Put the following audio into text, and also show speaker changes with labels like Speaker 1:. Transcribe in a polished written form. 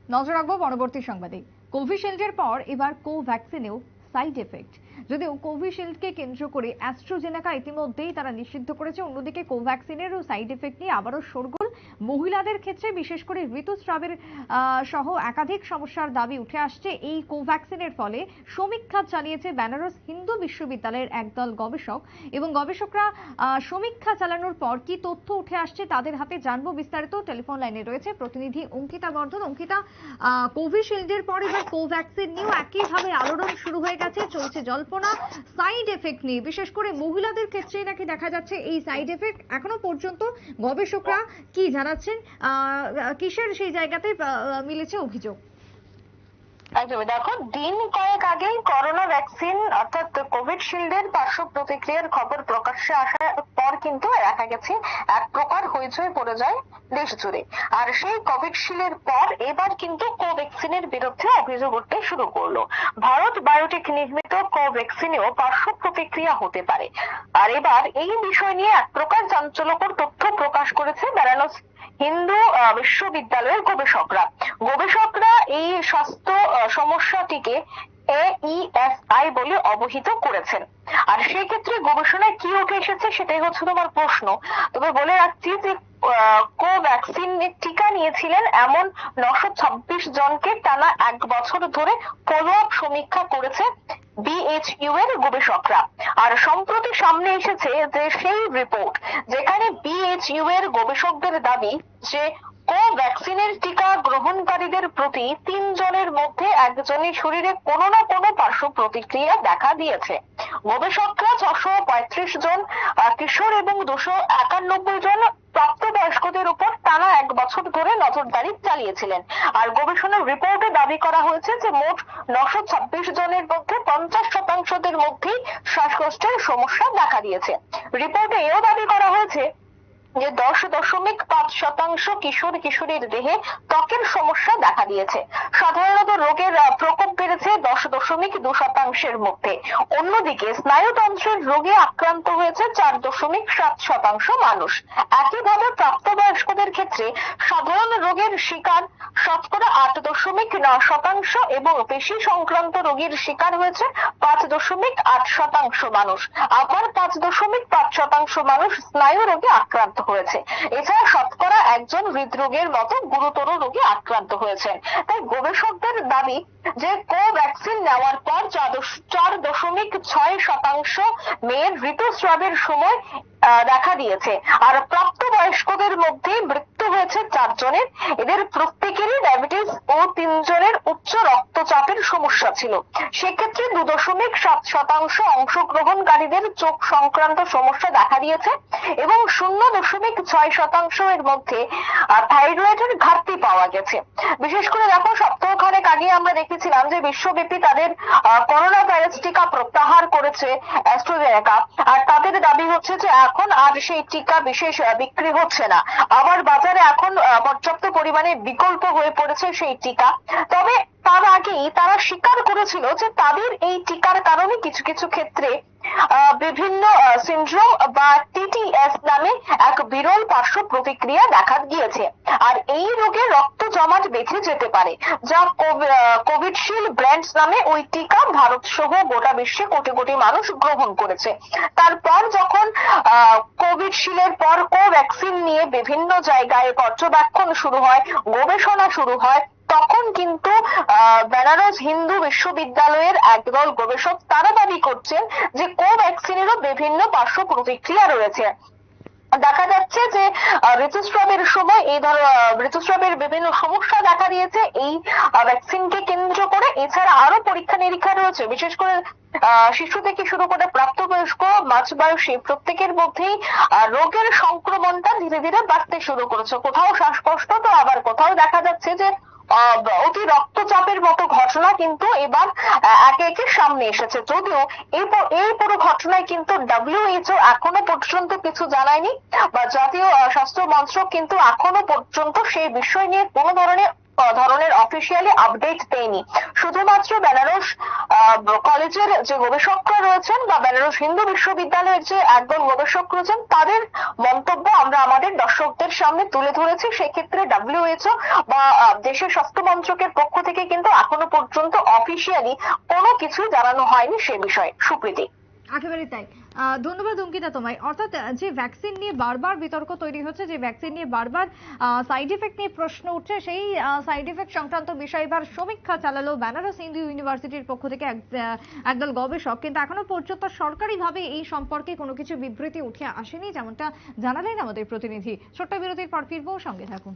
Speaker 1: নজর রাখবো পরবর্তী সংবাদে। কোভিশিল্ডের পর এবার কোভ্যাক্সিনেও সাইড এফেক্ট। যদিও কোভিশিল্ডকে কেন্দ্র করে অ্যাস্ট্রাজেনেকা ইতিমধ্যেই তারা নিষিদ্ধ করেছে, অন্যদিকে কোভ্যাক্সিনেরও সাইড এফেক্ট নিয়ে আবারও শোরগোল। মহিলাদের ক্ষেত্রে বিশেষ করে ঋতুস্রাবের সহ একাধিক সমস্যার দাবি উঠে আসছে এই কোভ্যাক্সিনের ফলে। সমীক্ষা চালিয়েছে বেনারস হিন্দু বিশ্ববিদ্যালয়ের একদল গবেষক, এবং গবেষকরা সমীক্ষা চালানোর পর কি তথ্য উঠে আসছে তাদের হাতে জানবো বিস্তারিত। টেলিফোন লাইনে রয়েছে প্রতিনিধি অঙ্কিতা বর্ধন। অঙ্কিতা, কোভিশিল্ডের পর এবার কোভ্যাক্সিন নিয়েও একইভাবে আলোড়ন শুরু হয়ে গেছে, চলছে জল্পনা সাইড এফেক্ট নিয়ে। বিশেষ করে মহিলাদের ক্ষেত্রে নাকি দেখা যাচ্ছে এই সাইড এফেক্ট। এখনো পর্যন্ত গবেষকরা কি জানাচ্ছেন, কিসের সেই জায়গাতে মিলেছে অভিযোগ?
Speaker 2: একদমই, দেখো, দিন কয়েক আগেই করোনা ভ্যাকসিন অর্থাৎ কোভিশিল্ডের পার্শ্ব প্রতিক্রিয়ার খবর প্রকাশ্যে আসার পর কিন্তু দেখা গেছে এক প্রকার হইচই পড়ে যায় দেশ জুড়ে। আর সেই কোভিশিল্ডের পর এবার কিন্তু কোভ্যাক্সিনের বিরুদ্ধে অভিযোগ উঠতে শুরু করলো। ভারত বায়োটেক নির্মিত কোভ্যাক্সিনেও পার্শ্ব প্রতিক্রিয়া হতে পারে। আর এবার এই বিষয় নিয়ে এক প্রকার চাঞ্চল্যকর তথ্য প্রকাশ করেছে বেনারস হিন্দু বিশ্ববিদ্যালয়ের গবেষকরা এই স্বাস্থ্য সমস্যাটিকে AESI বলে অবহিত করেছেন। আর সেই ক্ষেত্রে গবেষণায় কি উঠে এসেছে সেটাই হচ্ছে তোমার প্রশ্ন। তবে বলে রাখছি যে কোভ্যাক্সিন টিকা নিয়েছিলেন এমন 926 জনকে টানা 1 বছর ধরে ফলো আপ সমীক্ষা করেছে BHU এর গবেষকরা। আর সম্প্রতি সামনে এসেছে যে সেই রিপোর্ট, যেখানে BHU এর গবেষকদের দাবি যে কোভ্যাক্সিনের টিকা গ্রহণকারীদের প্রতি 3 জনের মধ্যে একজনের শরীরে কোনো না কোনো পার্শ্ব প্রতিক্রিয়া দেখা দিয়েছে। গবেষকরা 635 জন কিশোর এবং 291 জন প্রাপ্তবয়স্কদের উপর টানা 1 বছর ধরে নজরদারি চালিয়েছিলেন। আর গবেষণার রিপোর্টে দাবি করা হয়েছে যে মোট 926 জনের মধ্যে 50% মধ্যেই শ্বাসকষ্টের সমস্যা দেখা দিয়েছে। রিপোর্টে এও দাবি করা হয়েছে যে 10.5% কিশোর কিশোরীর দেহে ত্বকের সমস্যা দেখা দিয়েছে। সাধারণত রোগের প্রকোপ বেড়েছে 10.2% মধ্যে। অন্যদিকে স্নায়ুতন্ত্রের রোগে আক্রান্ত হয়েছে 4.7% মানুষ। একইভাবে প্রাপ্তবয়স্কদের ক্ষেত্রে সাধারণ রোগের শিকার শতকরা 8.9% এবং পেশি সংক্রান্ত রোগীর শিকার হয়েছে 5.8% মানুষ। আবার 5.5% মানুষ স্নায়ু রোগে আক্রান্ত হয়েছে। এছাড়া শতকরা 1 জন হৃদরোগের মতো গুরুতর রোগে আক্রান্ত হয়েছেন। তাই গবেষকদের দাবি যে কোভ্যাক্সিন নেওয়ার পর 4.6% মেয়ের ঋতুস্রাবের সময় দেখা দিয়েছে। আর প্রাপ্তবয়স্কদের মধ্যে মৃত্যু হয়েছে 4 জনের। এদের প্রত্যেকেরই ডায়াবেটিস ও 3 জনের উচ্চ রক্তচাপের সমস্যা ছিল। সেক্ষেত্রে 2.7% অংশগ্রহণকারীদের চোখ সংক্রান্ত সমস্যা দেখা দিয়েছে এবং 0.6% এর মধ্যে থাইরয়েডের ঘাটতি পাওয়া গেছে। বিশেষ করে দেখো, সপ্তাহখানেক আগে আমরা দেখেছিলাম যে বিশ্বব্যাপী তাদের করোনা ভাইরাস টিকা প্রত্যাহার করেছে অ্যাস্ট্রাজেনেকা। আর তাদের দাবি হচ্ছে যে এখন আর সেই টিকা বিশেষ বিক্রি হচ্ছে না। আবার বাজারে এখন পর্যাপ্ত পরিমাণে বিকল্প হয়ে পড়েছে সেই টিকা। তবে তার আগেই তারা স্বীকার করেছিল যে তাদের এই টিকার কারণে কিছু কিছু ক্ষেত্রে বিভিন্ন সিনড্রোম বা TTS নামে এক বিরল পার্শ্ব প্রতিক্রিয়া দেখা গিয়েছে। আর এই রোগে রক্ত জমাট বেঁধে যেতে পারে, যা কোভিশিল্ড ব্র্যান্ডস নামে ওই টিকা ভারত সহ গোটা বিশ্বে কোটি কোটি মানুষ গ্রহণ করেছে। তারপর যখন কোভিশিল্ডের পর কোভ্যাক্সিন নিয়ে বিভিন্ন জায়গায় পর্যবেক্ষণ শুরু হয়, গবেষণা শুরু হয়, তখন কিন্তু বেনারস হিন্দু বিশ্ববিদ্যালয়ের একদল গবেষক তারা দাবি করছেন যে কোভ্যাক্সিনেরও বিভিন্ন পার্শ্ব প্রতিক্রিয়া রয়েছে। দেখা যাচ্ছে যে ঋতুস্রাবের সময় ঋতুস্রাবের বিভিন্ন সমস্যা দেখা দিয়েছে এই ভ্যাকসিনকে কেন্দ্র করে। এছাড়া আরো পরীক্ষা নিরীক্ষা রয়েছে, বিশেষ করে শিশু থেকে শুরু করে প্রাপ্তবয়স্ক মাঝবয়সী প্রত্যেকের মধ্যেই রোগের সংক্রমণটা ধীরে ধীরে বাড়তে শুরু করেছে। কোথাও শ্বাসকষ্ট, তো আবার কোথাও দেখা যাচ্ছে যে অতি রক্তচাপের মতো ঘটনা কিন্তু এবার একে একে সামনে এসেছে। যদিও এই পুরো ঘটনায় কিন্তু WHO এখনো পর্যন্ত কিছু জানায়নি, বা জাতীয় স্বাস্থ্য মন্ত্রক কিন্তু এখনো পর্যন্ত সেই বিষয় নিয়ে কোনো ধরনের অফিসিয়ালি আপডেট দেয়নি। শুধুমাত্র বেনারস কলেজের যে গবেষকরা রয়েছেন বা বেনারস হিন্দু বিশ্ববিদ্যালয়ের যে একদল গবেষক রয়েছেন তাদের মন্তব্য আমরা আমাদের দর্শকদের সামনে তুলে ধরেছি। সেক্ষেত্রে WHO বা দেশের স্বাস্থ্য মন্ত্রকের পক্ষ থেকে কিন্তু এখনো পর্যন্ত অফিসিয়ালি কোনো কিছু জানানো হয়নি সে বিষয়ে। সুপ্রীতি,
Speaker 1: একেবারে তাই। ধন্যবাদ অঙ্কিতা তোমায়। অর্থাৎ যে ভ্যাকসিন নিয়ে বারবার বিতর্ক তৈরি হচ্ছে, যে ভ্যাকসিন নিয়ে বারবার সাইড এফেক্ট নিয়ে প্রশ্ন উঠছে, সেই সাইড এফেক্ট সংক্রান্ত বিষয়ে এবার সমীক্ষা চালালো বেনারস হিন্দু ইউনিভার্সিটির পক্ষ থেকে একদল গবেষক। কিন্তু এখনো পর্যন্ত সরকারিভাবে এই সম্পর্কে কোনো কিছু বিবৃতি উঠে আসেনি, যেমনটা জানালেন আমাদের প্রতিনিধি। ছোট্ট বিরতির পর ফিরবো, সঙ্গে থাকুন।